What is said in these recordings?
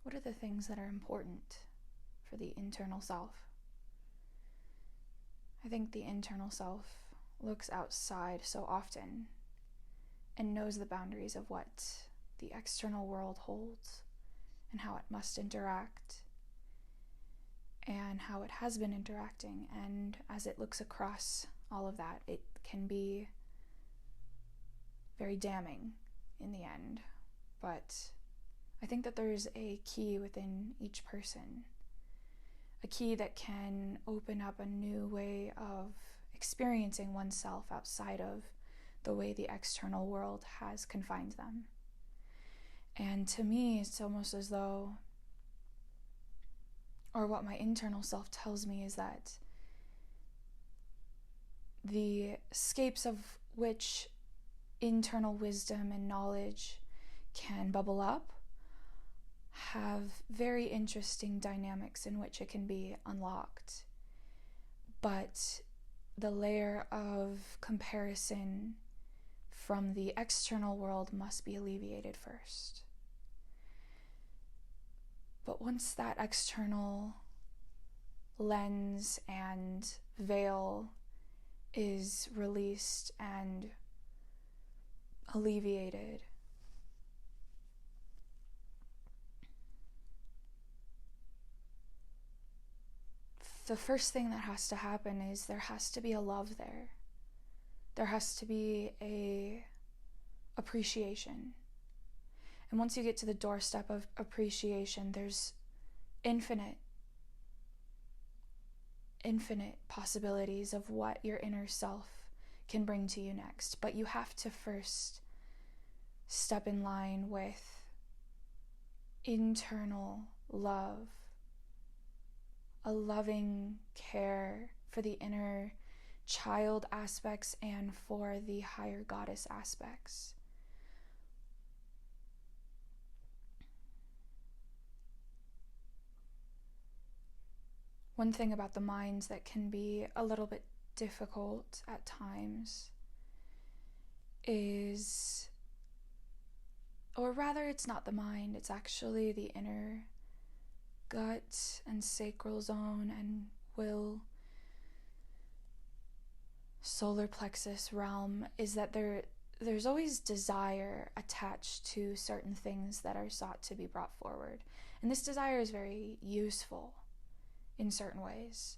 what are the things that are important for the internal self? I think the internal self looks outside so often and knows the boundaries of what the external world holds and how it must interact and how it has been interacting. And as it looks across all of that, it can be very damning in the end. But I think that there's a key within each person, a key that can open up a new way of experiencing oneself outside of the way the external world has confined them. And to me, it's almost as though, or what my internal self tells me, is that the scapes of which internal wisdom and knowledge can bubble up have very interesting dynamics in which it can be unlocked. But the layer of comparison from the external world must be alleviated first. But once that external lens and veil is released and alleviated, the first thing that has to happen is there has to be a love there. There has to be a appreciation. And once you get to the doorstep of appreciation, there's infinite possibilities of what your inner self can bring to you next. But you have to first step in line with internal love, a loving care for the inner child aspects and for the higher goddess aspects. One thing about the mind that can be a little bit difficult at times is, or rather it's not the mind, it's actually the inner gut and sacral zone and will, solar plexus realm, is that there's always desire attached to certain things that are sought to be brought forward. And this desire is very useful in certain ways,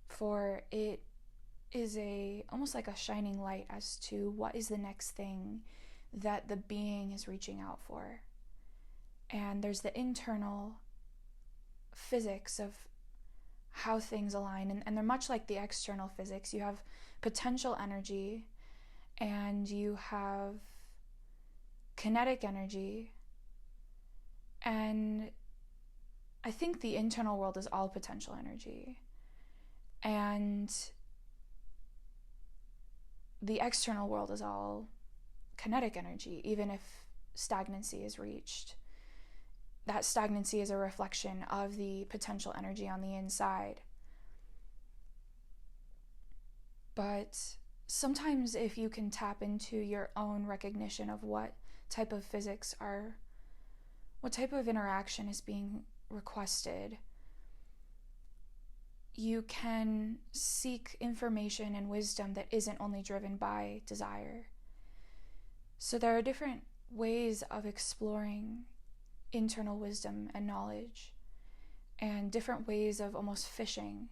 for it is almost like a shining light as to what is the next thing that the being is reaching out for. And there's the internal physics of how things align, and they're much like the external physics. You have potential energy and you have kinetic energy, and I think the internal world is all potential energy, and the external world is all kinetic energy. Even if stagnancy is reached, that stagnancy is a reflection of the potential energy on the inside. But sometimes if you can tap into your own recognition of what type of physics are, what type of interaction is being requested, you can seek information and wisdom that isn't only driven by desire. So there are different ways of exploring internal wisdom and knowledge, and different ways of almost fishing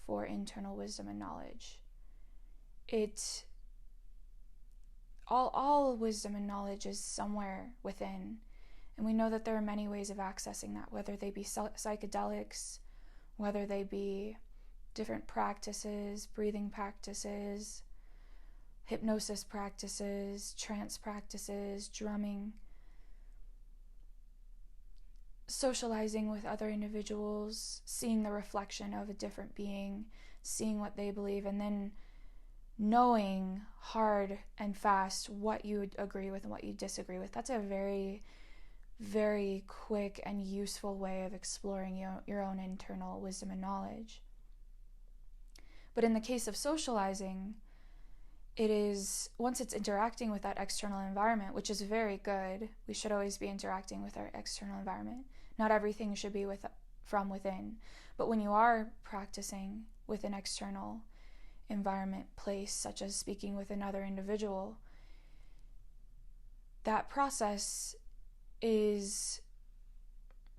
for internal wisdom and knowledge. All wisdom and knowledge is somewhere within, and we know that there are many ways of accessing that, whether they be psychedelics, whether they be different practices, breathing practices, hypnosis practices, trance practices, drumming, socializing with other individuals, seeing the reflection of a different being, seeing what they believe, and then knowing hard and fast what you agree with and what you disagree with. That's a very, very quick and useful way of exploring your own internal wisdom and knowledge. But in the case of socializing, it is, once it's interacting with that external environment, which is very good, we should always be interacting with our external environment. Not everything should be from within. But when you are practicing with an external environment, place, such as speaking with another individual, that process is,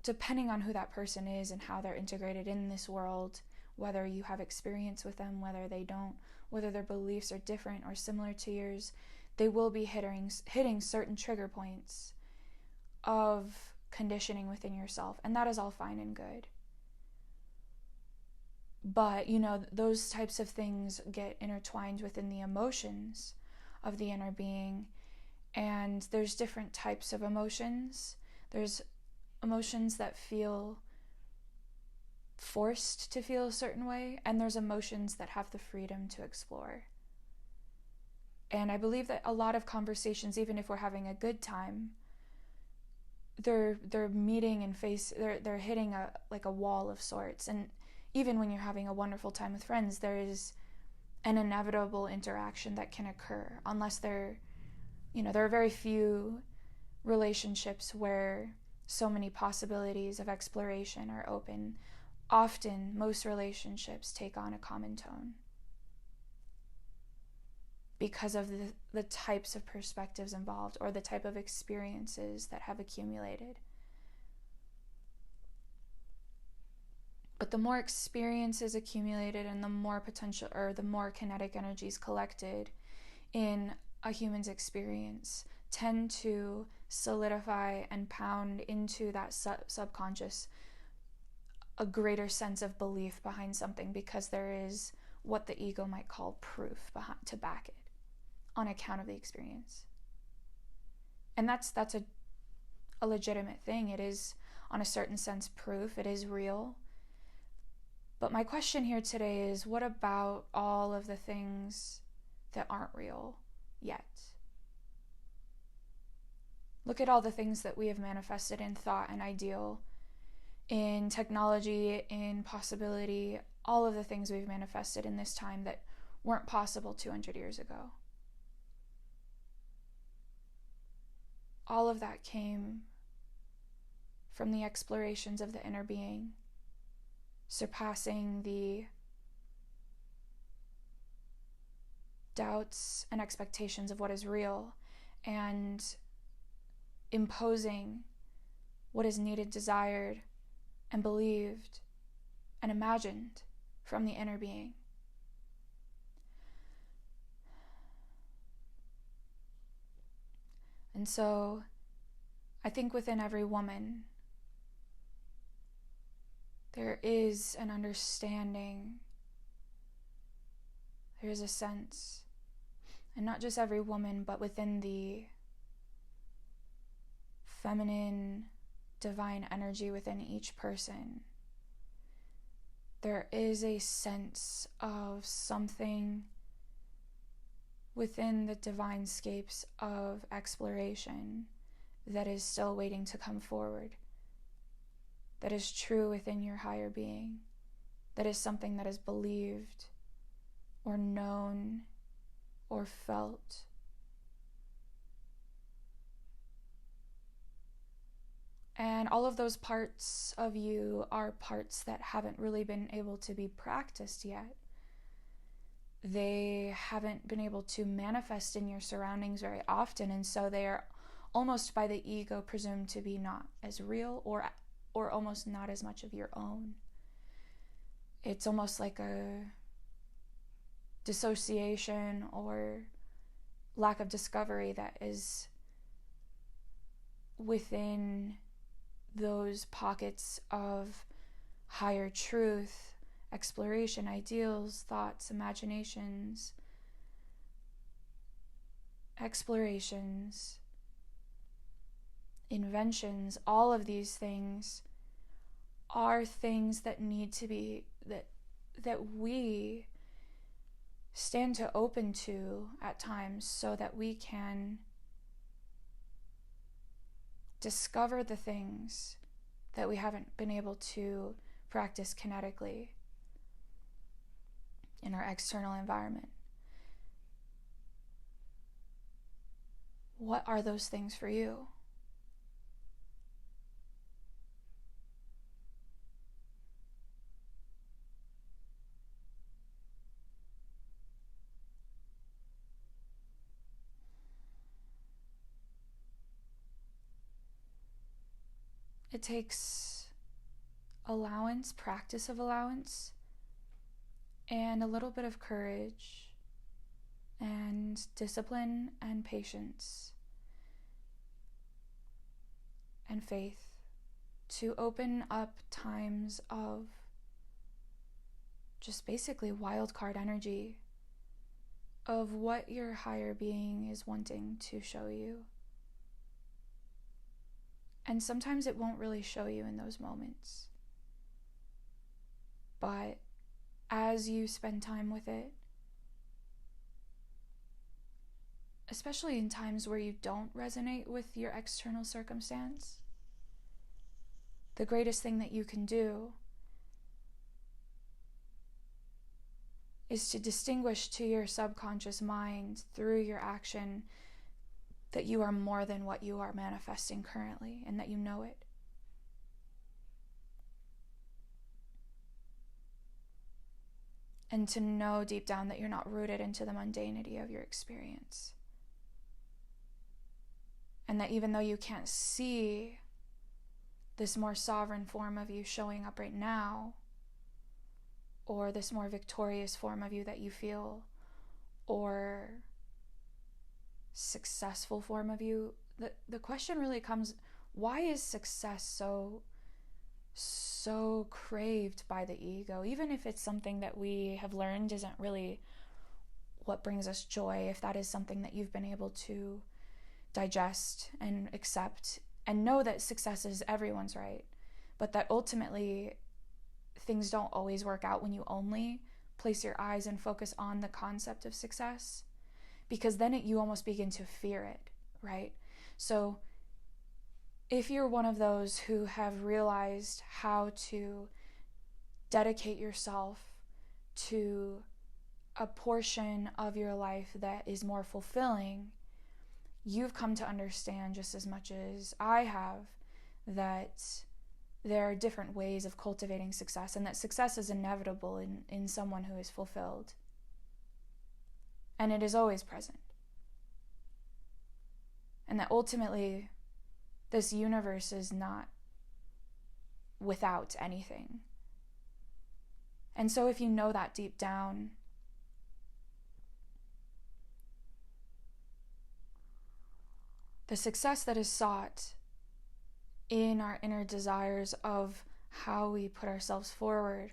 depending on who that person is and how they're integrated in this world, whether you have experience with them, whether they don't, whether their beliefs are different or similar to yours, they will be hitting certain trigger points of conditioning within yourself, and that is all fine and good. But, those types of things get intertwined within the emotions of the inner being, and there's different types of emotions. There's emotions that feel forced to feel a certain way, and there's emotions that have the freedom to explore. And I believe that a lot of conversations, even if we're having a good time, they're meeting and they're hitting a wall of sorts. And even when you're having a wonderful time with friends, there is an inevitable interaction that can occur, unless there are very few relationships where so many possibilities of exploration are open. Often, most relationships take on a common tone because of the types of perspectives involved or the type of experiences that have accumulated. But the more experiences accumulated and the more potential, or the more kinetic energies collected in a human's experience, tend to solidify and pound into that subconscious a greater sense of belief behind something, because there is what the ego might call proof to back it on account of the experience. And that's a legitimate thing. It is, on a certain sense, proof. It is real. But my question here today is, what about all of the things that aren't real yet? Look at all the things that we have manifested in thought and ideal, in technology, in possibility, all of the things we've manifested in this time that weren't possible 200 years ago. All of that came from the explorations of the inner being, surpassing the doubts and expectations of what is real, and imposing what is needed, desired, and believed and imagined from the inner being. And so I think within every woman there is an understanding, there is a sense, and not just every woman, but within the feminine divine energy within each person, there is a sense of something within the divine scapes of exploration that is still waiting to come forward, that is true within your higher being, that is something that is believed or known or felt. And all of those parts of you are parts that haven't really been able to be practiced yet. They haven't been able to manifest in your surroundings very often, and so they are almost by the ego presumed to be not as real, or almost not as much of your own. It's almost like a dissociation or lack of discovery that is within those pockets of higher truth, exploration, ideals, thoughts, imaginations, explorations, inventions. All of these things are things that need to be, that we stand to open to at times, so that we can discover the things that we haven't been able to practice kinetically in our external environment. what are those things for you? It takes allowance, practice of allowance, and a little bit of courage and discipline and patience and faith to open up times of just basically wild card energy of what your higher being is wanting to show you. And sometimes it won't really show you in those moments. But as you spend time with it, especially in times where you don't resonate with your external circumstance, the greatest thing that you can do is to distinguish to your subconscious mind through your action that you are more than what you are manifesting currently, and that you know it. And to know deep down that you're not rooted into the mundanity of your experience. And that even though you can't see this more sovereign form of you showing up right now, or this more victorious form of you that you feel, or successful form of you, the question really comes, why is success so craved by the ego? Even if it's something that we have learned isn't really what brings us joy, if that is something that you've been able to digest and accept and know that success is everyone's right, but that ultimately things don't always work out when you only place your eyes and focus on the concept of success, because then you almost begin to fear it, right? So if you're one of those who have realized how to dedicate yourself to a portion of your life that is more fulfilling, you've come to understand just as much as I have that there are different ways of cultivating success, and that success is inevitable in someone who is fulfilled. And it is always present. And that ultimately, this universe is not without anything. And so if you know that deep down, the success that is sought in our inner desires of how we put ourselves forward,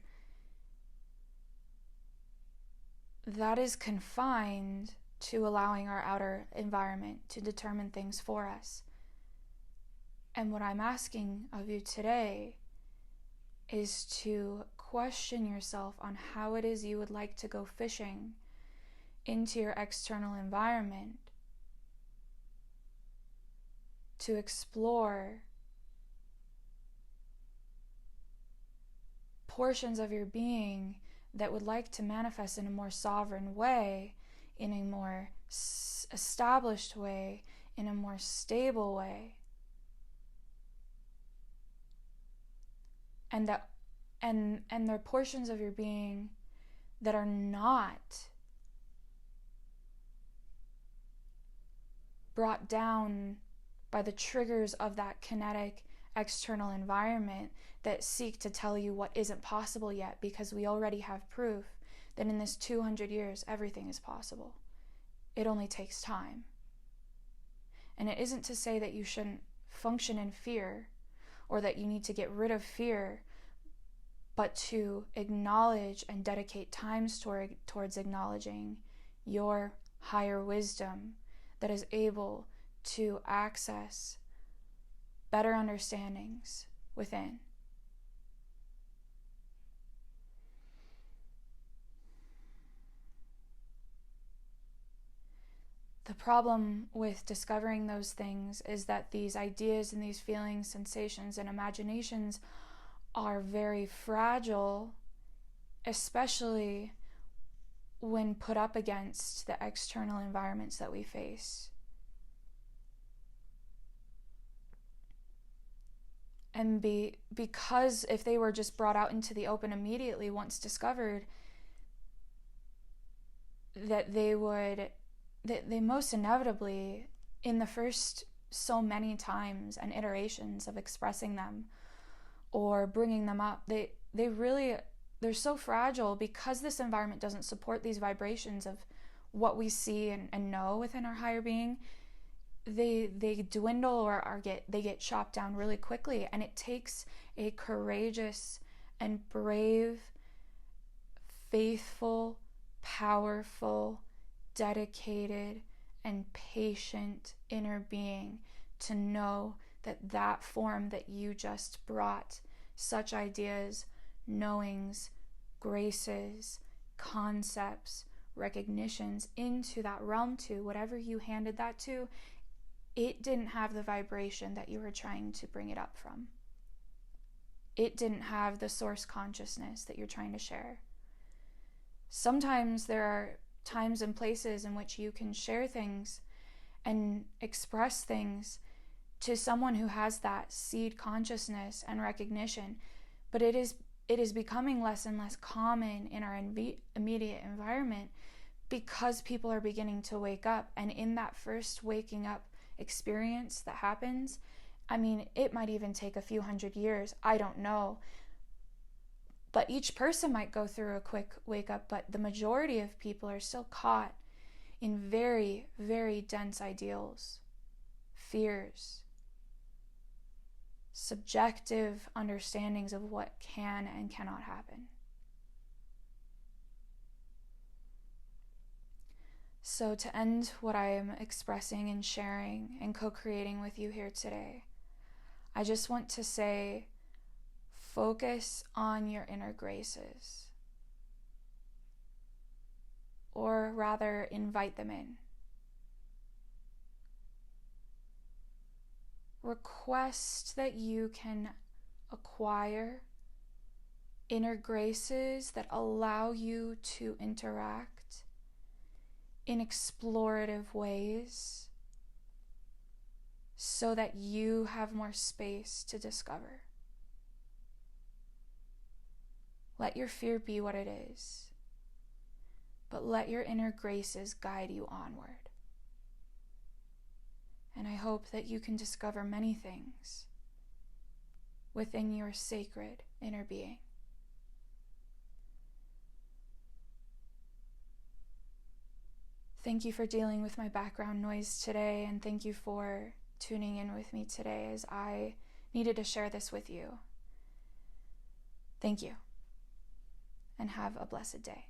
that is confined to allowing our outer environment to determine things for us. And what I'm asking of you today is to question yourself on how it is you would like to go fishing into your external environment, to explore portions of your being that would like to manifest in a more sovereign way, in a more established way, in a more stable way. And there are portions of your being that are not brought down by the triggers of that kinetic external environment that seek to tell you what isn't possible yet, because we already have proof that in this 200 years everything is possible. It only takes time. And it isn't to say that you shouldn't function in fear or that you need to get rid of fear, but to acknowledge and dedicate times towards acknowledging your higher wisdom that is able to access better understandings within. The problem with discovering those things is that these ideas and these feelings, sensations, and imaginations are very fragile, especially when put up against the external environments that we face. because if they were just brought out into the open immediately once discovered, that they most inevitably, in the first so many times and iterations of expressing them or bringing them up, they're so fragile because this environment doesn't support these vibrations of what we see and know within our higher being. They dwindle or they get chopped down really quickly, and it takes a courageous and brave, faithful, powerful, dedicated, and patient inner being to know that form that you just brought such ideas, knowings, graces, concepts, recognitions into that realm to, whatever you handed that to, it didn't have the vibration that you were trying to bring it up from. It didn't have the source consciousness that you're trying to share. Sometimes there are times and places in which you can share things and express things to someone who has that seed consciousness and recognition, but it is becoming less and less common in our immediate environment because people are beginning to wake up. And in that first waking up experience that happens, I mean, it might even take a few hundred years, I don't know, but each person might go through a quick wake up, but the majority of people are still caught in very, very dense ideals, fears, subjective understandings of what can and cannot happen. So to end what I am expressing and sharing and co-creating with you here today, I just want to say, focus on your inner graces. Or rather, invite them in. Request that you can acquire inner graces that allow you to interact in explorative ways so that you have more space to discover. Let your fear be what it is, but let your inner graces guide you onward. And I hope that you can discover many things within your sacred inner being. Thank you for dealing with my background noise today, and thank you for tuning in with me today as I needed to share this with you. Thank you, and have a blessed day.